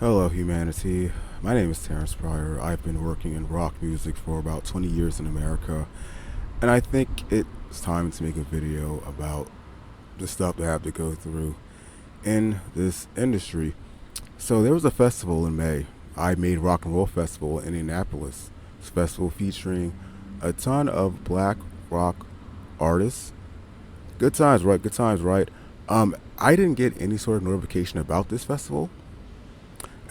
Hello, humanity. My name is Terrence Pryor. I've been working in rock music for about 20 years in America, and I think it's time to make a video about the stuff that I have to go through in this industry. So there was a festival in May. I made Rock and Roll Festival in Indianapolis. This festival featuring a ton of black rock artists. Good times, right? Good times, right? I didn't get any sort of notification about this festival.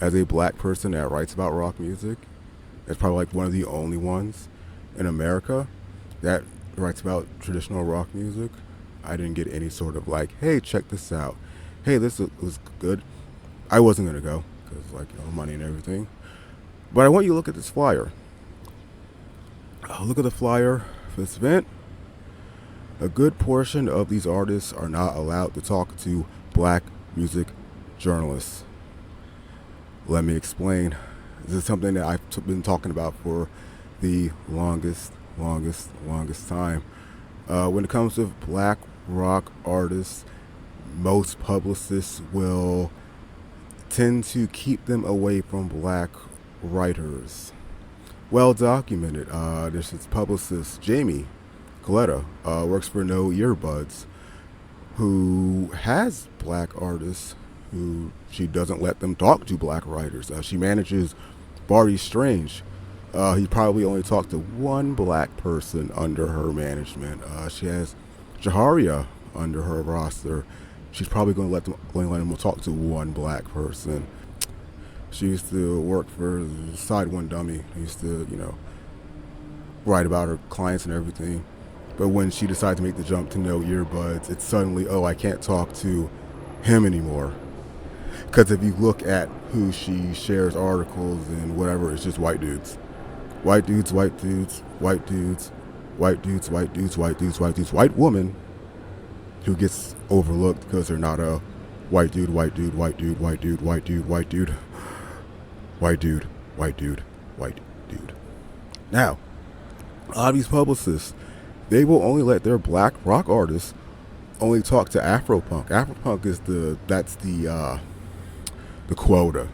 As a black person that writes about rock music, it's probably like one of the only ones in America that writes about traditional rock music. I didn't get any sort of like, hey, check this out. Hey, this was good. I wasn't going to go because, like, money and everything. But I want you to look at this flyer. Look at the flyer for this event. A good portion of these artists are not allowed to talk to black music journalists. Let me explain. This is something that I've been talking about for the longest time. When it comes to black rock artists, most publicists will tend to keep them away from black writers. Well documented. There's this publicist, Jamie Coletta, works for No Earbuds, who has black artists who she doesn't let them talk to black writers. She manages Barty Strange. He probably only talked to one black person under her management. She has Jaharia under her roster. She's probably going to let him talk to one black person. She used to work for Side One Dummy. He used to, write about her clients and everything. But when she decided to make the jump to No Earbuds, it's suddenly, I can't talk to him anymore. Because if you look at who she shares articles and whatever, it's just white dudes. White dudes, white dudes, white dudes, white dudes, white dudes, white dudes, white dudes, white woman who gets overlooked because they're not a white dude, white dude, white dude, white dude, white dude, white dude, white dude, white dude, white dude. Now, a lot of these publicists, they will only let their black rock artists only talk to Afropunk. Afropunk is the quota,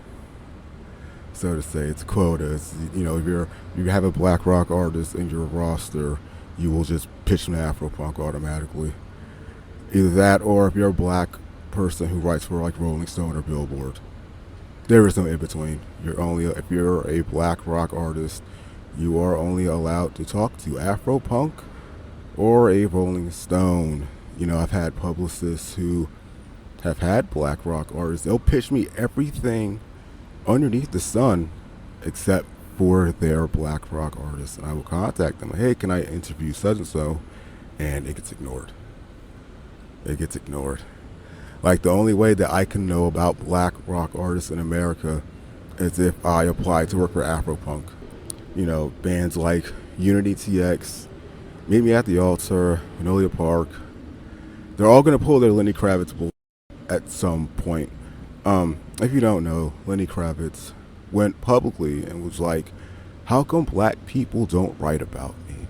so to say. It's quota. It's, if you have a black rock artist in your roster, you will just pitch them to Afropunk automatically. Either that, or if you're a black person who writes for like Rolling Stone or Billboard, there is no in between. If you're a black rock artist, you are only allowed to talk to Afropunk or a Rolling Stone. I've had publicists who have had black rock artists. They'll pitch me everything underneath the sun except for their black rock artists. And I will contact them. Hey, can I interview such and so? And it gets ignored. It gets ignored. Like, the only way that I can know about black rock artists in America is if I apply to work for Afropunk. Bands like Unity TX, Meet Me at the Altar, Magnolia Park. They're all going to pull their Lenny Kravitz bull at some point. If you don't know, Lenny Kravitz went publicly and was like, how come black people don't write about me?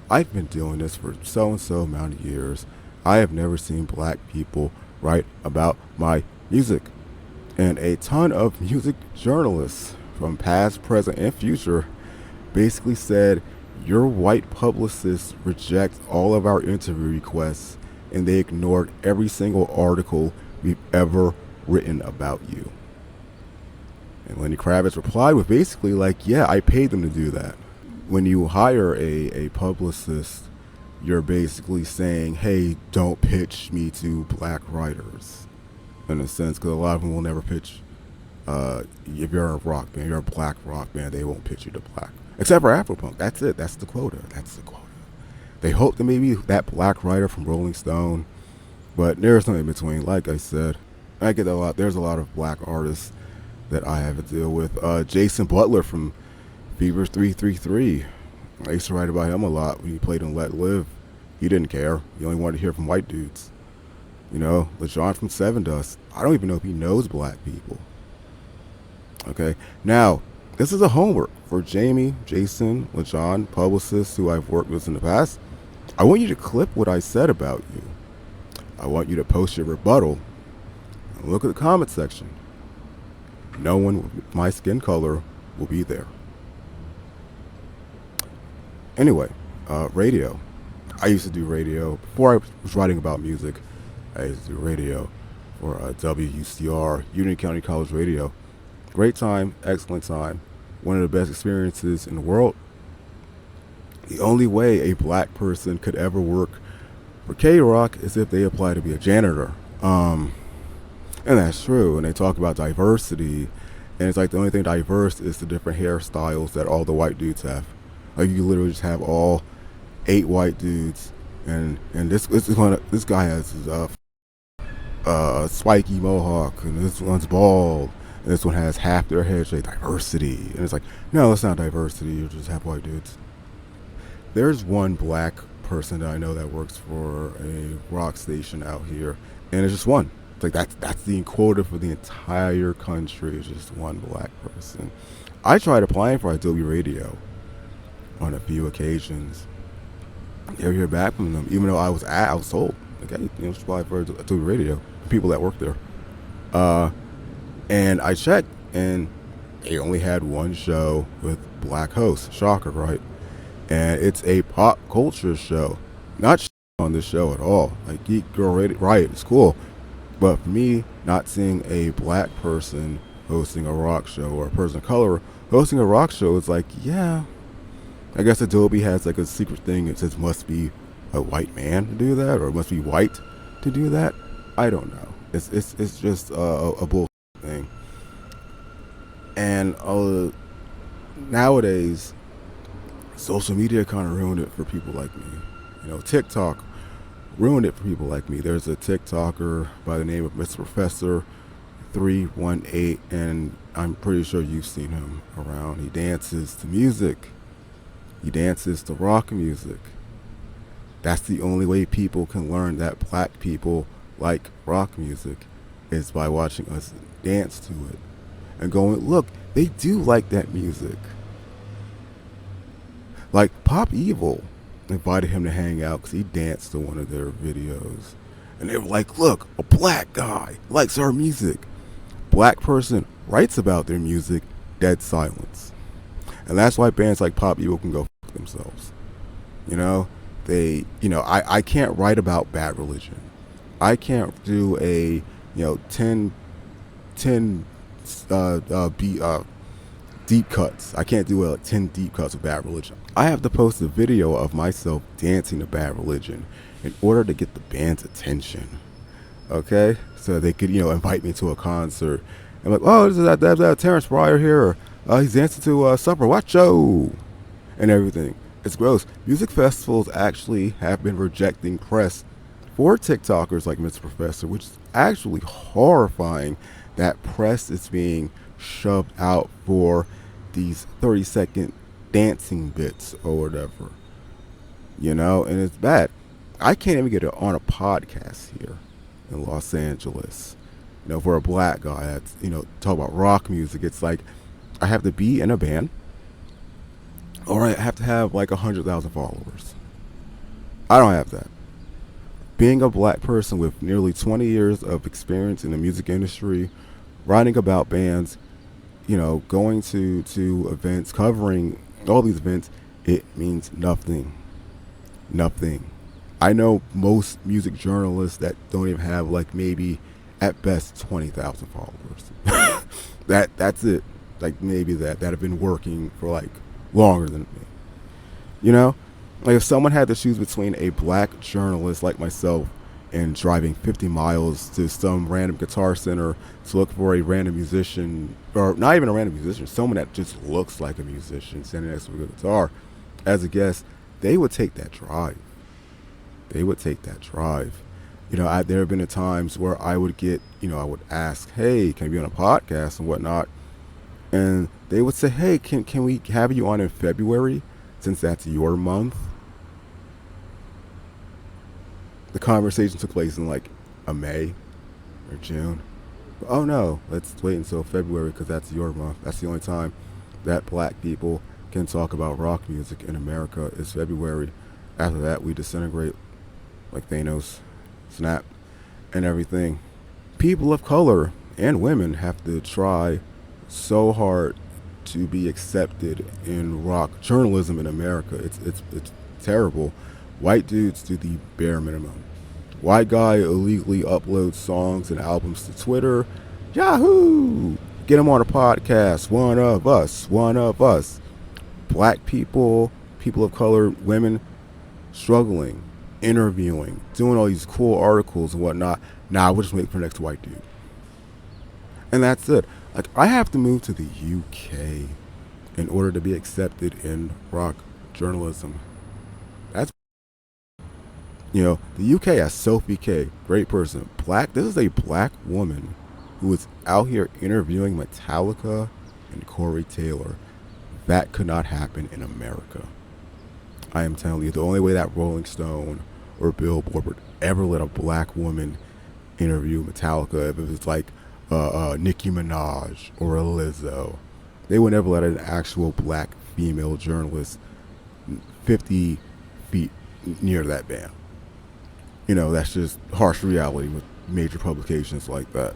I've been doing this for so-and-so amount of years. I have never seen black people write about my music. And a ton of music journalists from past, present, and future basically said, your white publicists reject all of our interview requests, and they ignored every single article we've ever written about you. And Lenny Kravitz replied with basically like, yeah, I paid them to do that. When you hire a publicist, you're basically saying, hey, don't pitch me to black writers, in a sense, because a lot of them will never pitch. If you're a rock band, you're a black rock band, they won't pitch you to black. Except for Afropunk. That's it. That's the quota. They hope that maybe that black writer from Rolling Stone, but there's no in between. Like I said, I get a lot. There's a lot of black artists that I have to deal with. Jason Butler from Fever 333. I used to write about him a lot when he played in Let Live. He didn't care. He only wanted to hear from white dudes. LaJohn from Seven Dust. I don't even know if he knows black people. Okay. Now, this is a homework for Jamie, Jason, LaJohn, publicists who I've worked with in the past. I want you to clip what I said about you. I want you to post your rebuttal. And look at the comment section. No one with my skin color will be there. Anyway, radio. I used to do radio before I was writing about music. I used to do radio for WUCR, Union County College Radio. Great time, excellent time, one of the best experiences in the world. The only way a black person could ever work for KROQ is if they apply to be a janitor. And that's true. And they talk about diversity, and it's like the only thing diverse is the different hairstyles that all the white dudes have. Like you literally just have all 8 white dudes, and this guy has his spiky mohawk, and this one's bald, and this one has half their head shaped. Diversity, and it's like, no, it's not diversity. You just have white dudes. There's one black person that I know that works for a rock station out here, and it's just one. It's like that's the quota for the entire country. It's just one black person. I tried applying for Idobi Radio on a few occasions. Never hear back from them, even though I was told, okay, just apply for Adobe Radio, people that work there. And I checked, and they only had one show with black hosts. Shocker, right? And it's a pop culture show. Not on this show at all. Like Geek Girl Radio, right? It's cool, but for me, not seeing a black person hosting a rock show or a person of color hosting a rock show is like, yeah. I guess Adobe has like a secret thing. It says must be a white man to do that, or must be white to do that. I don't know. It's just a bullshit thing. And nowadays, social media kind of ruined it for people like me. TikTok ruined it for people like me. There's a TikToker by the name of Mr. Professor 318, and I'm pretty sure you've seen him around. He dances to music. He dances to rock music. That's the only way people can learn that black people like rock music, is by watching us dance to it and going, look, they do like that music. Like Pop Evil invited him to hang out because he danced to one of their videos, and they were like, look, a black guy likes our music. Black person writes about their music, dead silence. And that's why bands like Pop Evil can go f*** themselves. I can't write about Bad Religion. I can't do a 10 deep cuts. I can't do 10 deep cuts of Bad Religion. I have to post a video of myself dancing to Bad Religion in order to get the band's attention. Okay, so they could invite me to a concert. I'm like, oh, this is that Terrence Pryor here. He's dancing to Supper Watch Show and everything. It's gross. Music festivals actually have been rejecting press for TikTokers like Mr. Professor, which is actually horrifying that press is being shoved out for these 30-second dancing bits or whatever. And it's bad. I can't even get it on a podcast here in Los Angeles. For a black guy that's, talk about rock music, it's like I have to be in a band, or I have to have like 100,000 followers. I don't have that. Being a black person with nearly 20 years of experience in the music industry, writing about bands, going to events, covering all these events, it means nothing. Nothing. I know most music journalists that don't even have like maybe at best 20,000 followers. That's it. Like maybe that have been working for like longer than me. Like if someone had to choose between a black journalist like myself and driving 50 miles to some random guitar center to look for a random musician, or not even a random musician, someone that just looks like a musician standing next to a guitar as a guest, they would take that drive. There have been times where I would get, I would ask, hey, can I be on a podcast and whatnot? And they would say, hey, can we have you on in February, since that's your month? The conversation took place in like a May or June. Oh no, let's wait until February because that's your month. That's the only time that black people can talk about rock music in America is February. After that, we disintegrate like Thanos, snap, and everything. People of color and women have to try so hard to be accepted in rock journalism in America. It's terrible. White dudes do the bare minimum. White guy illegally uploads songs and albums to Twitter. Yahoo! Get him on a podcast. One of us. One of us. Black people, people of color, women struggling, interviewing, doing all these cool articles and whatnot. Nah, we'll just wait for the next white dude. And that's it. Like, I have to move to the UK in order to be accepted in rock journalism. That's, the UK has Sophie K, great person. This is a black woman who is out here interviewing Metallica and Corey Taylor. That could not happen in America. I am telling you, the only way that Rolling Stone or Billboard would ever let a black woman interview Metallica, if it was like Nicki Minaj or a Lizzo, they would never let an actual black female journalist 50 feet near that band. That's just harsh reality with major publications like that.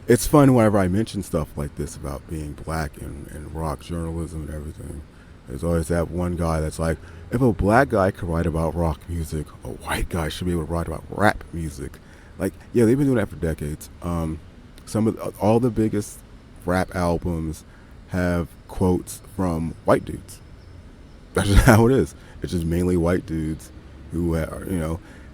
It's fun whenever I mention stuff like this about being black and rock journalism and everything. There's always that one guy that's like, if a black guy could write about rock music, a white guy should be able to write about rap music. Like, yeah, they've been doing that for decades. All the biggest rap albums have quotes from white dudes. That's just how it is. It's just mainly white dudes who are,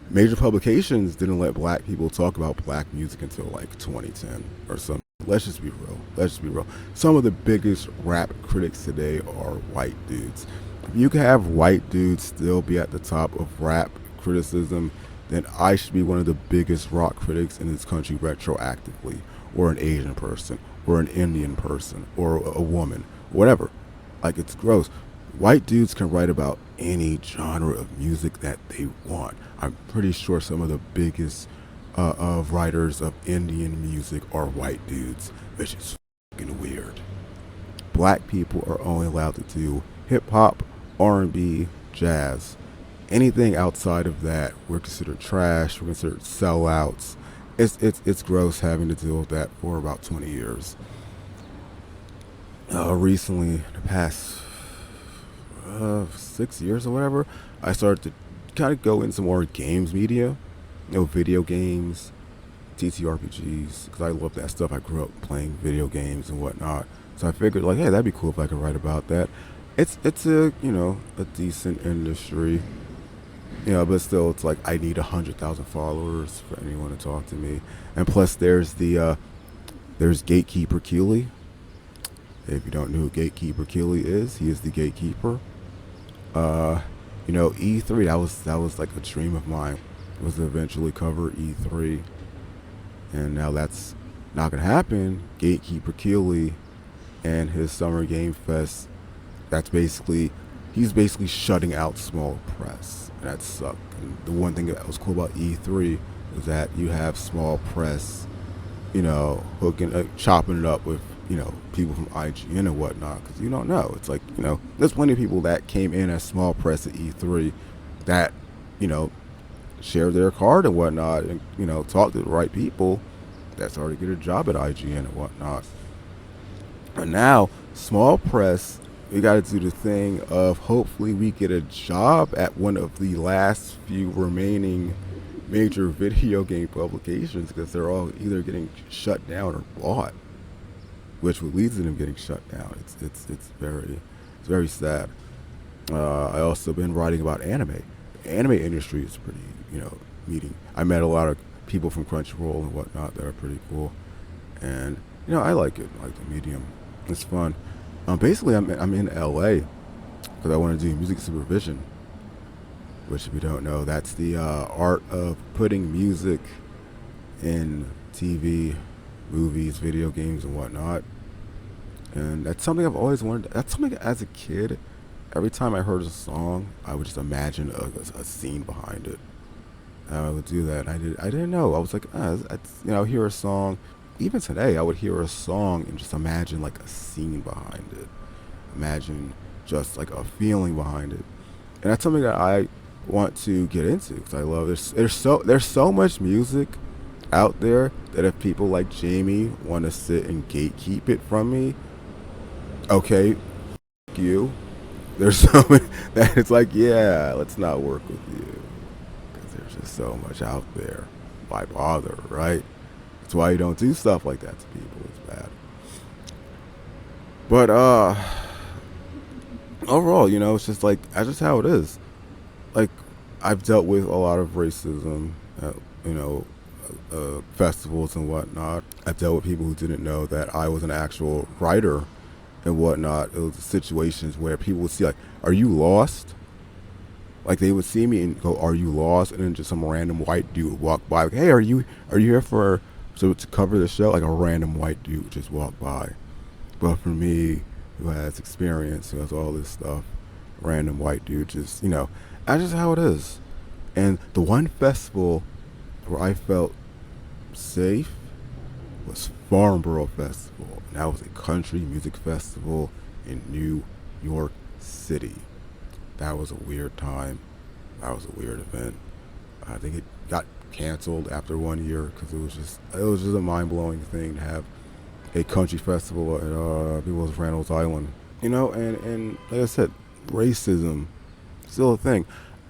major publications didn't let black people talk about black music until like 2010 or something. Let's just be real. Some of the biggest rap critics today are white dudes. If you can have white dudes still be at the top of rap criticism, then I should be one of the biggest rock critics in this country retroactively, or an Asian person, or an Indian person, or a woman, whatever. Like, it's gross. White dudes can write about any genre of music that they want. I'm pretty sure some of the biggest writers of Indian music are white dudes, which is fucking weird. Black people are only allowed to do hip-hop, R&B, jazz. Anything outside of that, we're considered trash, we're considered sellouts. It's gross having to deal with that for about 20 years. Recently, the past 6 years or whatever, I started to kind of go into more games media, video games, TTRPGs, because I love that stuff. I grew up playing video games and whatnot, so I figured, like, hey, that'd be cool if I could write about that. It's a a decent industry, but still, it's like I need 100,000 followers for anyone to talk to me, and plus there's Gatekeeper Keeley. If you don't know who Gatekeeper Keeley is, he is the gatekeeper. E3, that was like a dream of mine, was to eventually cover E3, and now that's not gonna happen. Gatekeeper Keeley and his Summer Game Fest, he's basically shutting out small press, and that sucked. And the one thing that was cool about E3 was that you have small press, chopping it up with people from IGN and whatnot, because you don't know. It's like, there's plenty of people that came in as small press at E3 that, shared their card and whatnot, and, talked to the right people that started to get a job at IGN and whatnot. And now, small press, we got to do the thing of hopefully we get a job at one of the last few remaining major video game publications, because they're all either getting shut down or bought, which would lead to them getting shut down. It's very sad. I also been writing about anime. The anime industry is pretty, meaty. I met a lot of people from Crunchyroll and whatnot that are pretty cool, and I like it. I like the medium. It's fun. Basically, I'm in LA because I want to do music supervision, which, if you don't know, that's the art of putting music in TV, movies, video games, and whatnot. And that's something I've always wanted. That's something as a kid, every time I heard a song, I would just imagine a scene behind it. And I would do that. I didn't know. I was like, hear a song. Even today, I would hear a song and just imagine like a scene behind it. Imagine just like a feeling behind it. And that's something that I want to get into, because I love there's so much music out there that if people like Jamie want to sit and gatekeep it from me, okay, f- you. There's so many that it's like, yeah, let's not work with you because there's just so much out there. Why bother, right? That's why you don't do stuff like that to people. It's bad. But overall, it's just like that's just how it is. Like I've dealt with a lot of racism, at, you know, festivals and whatnot. I've dealt with people who didn't know that I was an actual writer and whatnot. It was situations where people would see like, "Are you lost?" Like they would see me and go, "Are you lost?" And then just some random white dude would walk by, like, "Hey, are you here for to cover the show?" Like a random white dude would just walk by. But for me, who has experience, who has all this stuff, random white dude, just that's just how it is. And the one festival where I felt safe was Farnborough Festival, and that was a country music festival in New York City. That was a weird time. That was a weird event. I think it got canceled after 1 year because it was just a mind blowing thing to have a country festival at people's Reynolds Island. And like I said, racism still a thing.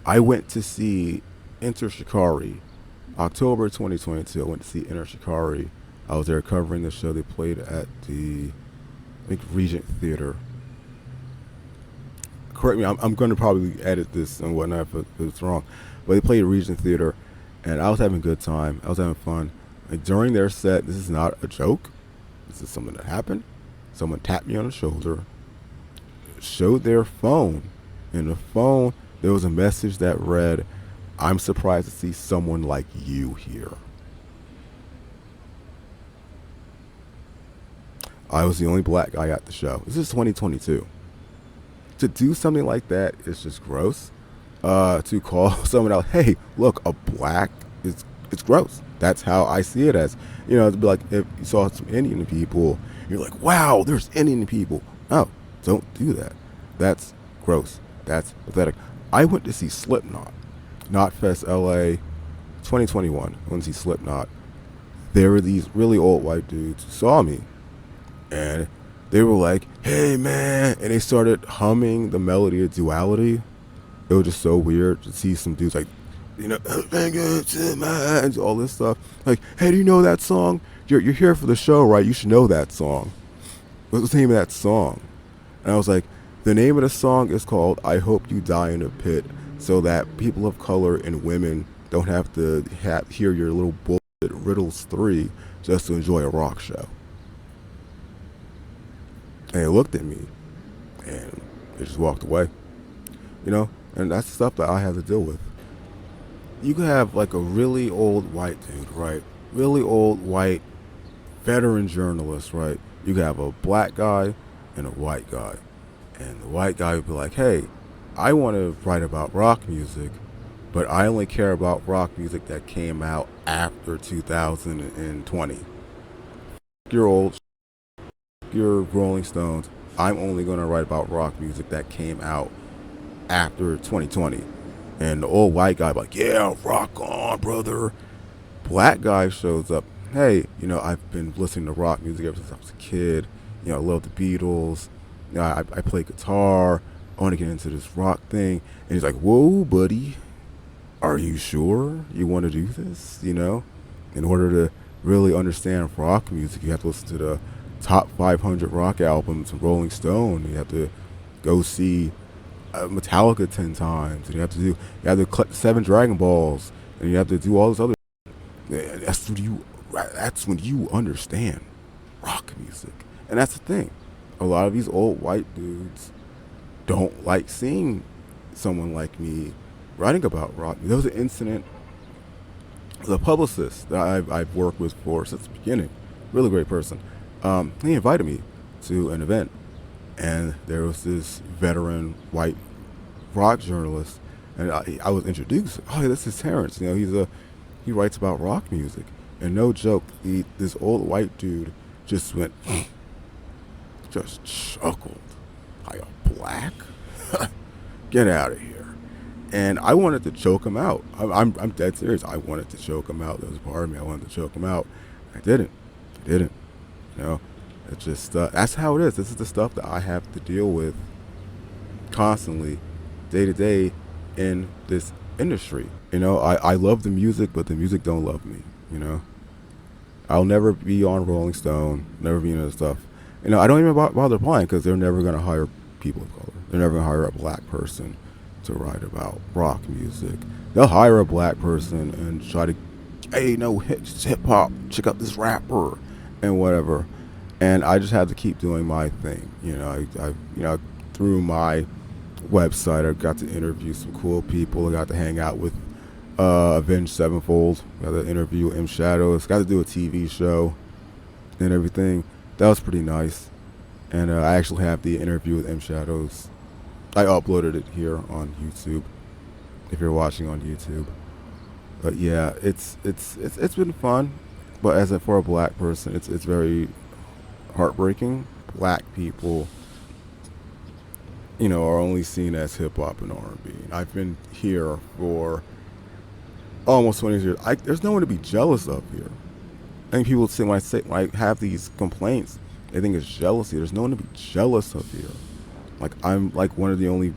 I went to see Enter Shikari, October 2022. I went to see Enter Shikari. I was there covering the show. They played at the, I think, Regent Theater. Correct me, I'm going to probably edit this and whatnot if it's wrong. But they played at Regent Theater, and I was having a good time. I was having fun. Like, during their set, this is not a joke. This is something that happened. Someone tapped me on the shoulder, showed their phone. In the phone, there was a message that read, "I'm surprised to see someone like you here." I was the only black guy at the show. This is 2022. To do something like that is just gross. To call someone out, "Hey, look, a black," it's gross. That's how I see it as. To be like, if you saw some Indian people, you're like, "Wow, there's Indian people." No, don't do that. That's gross. That's pathetic. I went to see Slipknot, Knotfest LA 2021. I went to see Slipknot. There were these really old white dudes who saw me, and they were like, "Hey, man," and they started humming the melody of Duality. It was just so weird to see some dudes like, and all this stuff. Like, "Hey, do you know that song? You're here for the show, right? You should know that song." What's the name of that song? And I was like, the name of the song is called "I Hope You Die in a Pit," so that people of color and women don't have to hear your little bullshit riddles 3 just to enjoy a rock show. And they looked at me, and they just walked away. And that's the stuff that I have to deal with. You could have like a really old white dude, right? Really old white veteran journalist, right? You could have a black guy and a white guy. And the white guy would be like, "Hey, I want to write about rock music, but I only care about rock music that came out after 2020. You're old, you're Rolling Stones. I'm only going to write about rock music that came out after 2020. And the old white guy like, "Yeah, rock on, brother." Black guy shows up, "Hey, I've been listening to rock music ever since I was a kid. I love the Beatles. I play guitar. I want to get into this rock thing." And he's like, "Whoa, buddy, are you sure you want to do this?" In order to really understand rock music, you have to listen to the top 500 rock albums from Rolling Stone. You have to go see Metallica 10 times, and you have to collect 7 Dragon Balls, and you have to do all this other. That's when you understand rock music, and that's the thing. A lot of these old white dudes don't like seeing someone like me writing about rock. There was an incident. The publicist that I've worked with since the beginning, really great person. He invited me to an event, and there was this veteran white rock journalist, and I was introduced. "Oh, this is Terrence. He writes about rock music." And no joke, this old white dude just went, just chuckled. "Are you black? Get out of here." And I wanted to choke him out. I'm dead serious. I wanted to choke him out. There was a part of me I wanted to choke him out. I didn't. You know, it's just that's how it is. This is the stuff that I have to deal with constantly, day to day, in this industry. You know, I love the music, but the music don't love me. You know, I'll never be on Rolling Stone, never be into stuff. You know, I don't even bother applying because they're never gonna hire people of color. They're never gonna hire a black person to write about rock music. They'll hire a black person and try to, hey, no, hip hop, check out this rapper and whatever. And I just had to keep doing my thing. You know, I through my website, I got to interview some cool people. I got to hang out with Avenged Sevenfold. Got to interview M Shadows. Got to do a TV show and everything. That was pretty nice. And I actually have the interview with M Shadows. I uploaded it here on YouTube, if you're watching on YouTube. But yeah, it's been fun. But as for a black person, it's very heartbreaking. Black people, you know, are only seen as hip hop and R&B. I've been here for almost 20 years. There's no one to be jealous of here. I think people might have these complaints. They think it's jealousy. There's no one to be jealous of here. Like, I'm like one of the only.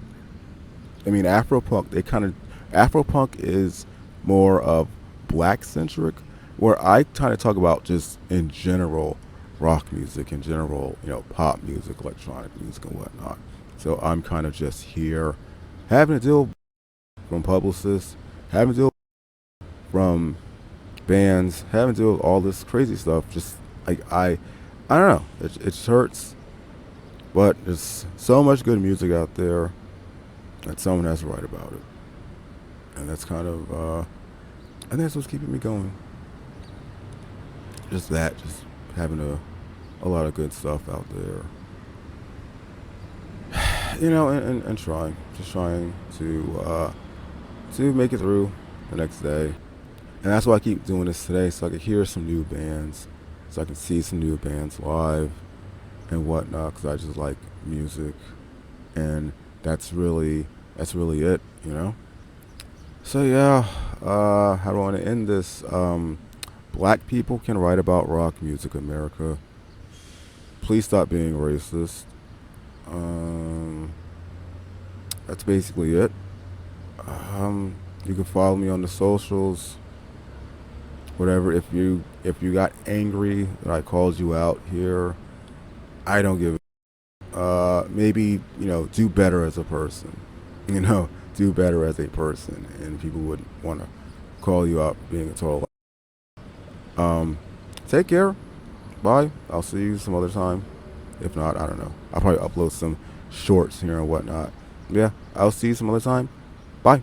I mean, Afropunk. Afropunk is more of black centric, where I kind of talk about just in general rock music, in general, you know, pop music, electronic music, and whatnot. So I'm kind of just here, having to deal from publicists, having to deal from bands, having to deal with all this crazy stuff. Just like I don't know. It just hurts. But there's so much good music out there that someone has to write about it. And that's kind of, I think that's what's keeping me going. Just having a lot of good stuff out there. You know, and trying to make it through the next day. And that's why I keep doing this today, so I can hear some new bands, so I can see some new bands live and whatnot, because I just like music, and that's really it, you know. So yeah, how do I want to end this? Black people can write about rock music, America. Please stop being racist. That's basically it. You can follow me on the socials, whatever. If you got angry that I called you out here, I don't give a maybe, you know, do better as a person. You know, do better as a person, and people wouldn't want to call you out being a total. Take care. Bye. I'll see you some other time. If not, I don't know. I'll probably upload some shorts here and whatnot. Yeah, I'll see you some other time. Bye.